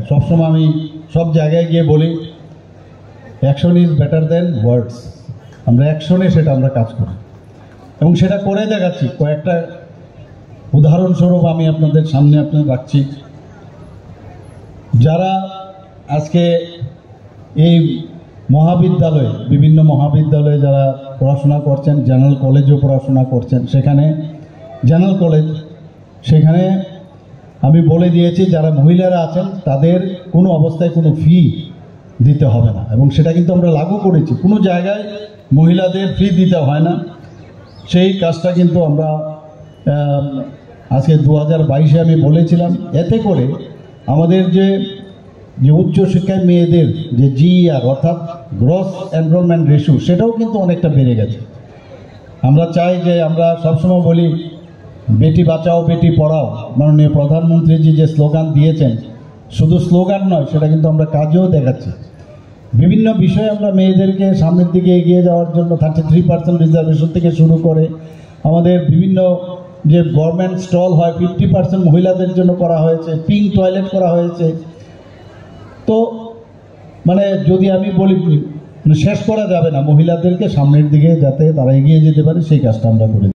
সবসময় আমি সব জায়গায় গিয়ে বলি অ্যাকশন ইজ বেটার দেন ওয়ার্ডস। আমরা অ্যাকশনে সেটা আমরা কাজ করি এবং সেটা করে দেখাচ্ছি। কয়েকটা উদাহরণস্বরূপ আমি আপনাদের সামনে রাখছি। যারা আজকে এই মহাবিদ্যালয়ে, বিভিন্ন মহাবিদ্যালয়ে যারা পড়াশোনা করছেন, জেনারেল কলেজেও পড়াশোনা করছেন, সেখানে জেনারেল কলেজ, সেখানে আমি বলে দিয়েছি যারা মহিলারা আছেন তাদের কোনো অবস্থায় কোনো ফি দিতে হবে না, এবং সেটা কিন্তু আমরা লাগু করেছি। কোনো জায়গায় মহিলাদের ফি দিতে হয় না, সেই কাজটা কিন্তু আমরা আজকে 2022-এ আমি বলেছিলাম। এতে করে আমাদের যে উচ্চশিক্ষায় মেয়েদের যে GER অর্থাৎ গ্রস এনরোলমেন্ট রেশিও, সেটাও কিন্তু অনেকটা বেড়ে গেছে। আমরা চাই যে, আমরা সবসময় বলি বেটি বাঁচাও বেটি পড়াও, মাননীয় প্রধানমন্ত্রীজি যে স্লোগান দিয়েছেন, শুধু স্লোগান নয়, সেটা কিন্তু আমরা কাজেও দেখাচ্ছি। বিভিন্ন বিষয়ে আমরা মেয়েদেরকে সামনের দিকে এগিয়ে যাওয়ার জন্য 33% রিজার্ভেশন থেকে শুরু করে আমাদের বিভিন্ন যে গভর্নমেন্ট স্টল হয় 50% মহিলাদের জন্য করা হয়েছে, পিঙ্ক টয়লেট করা হয়েছে। তো মানে যদি আমি বলি শেষ করা যাবে না, মহিলাদেরকে সামনের দিকে যাতে তারা এগিয়ে যেতে পারে সেই কাজটা আমরা করি।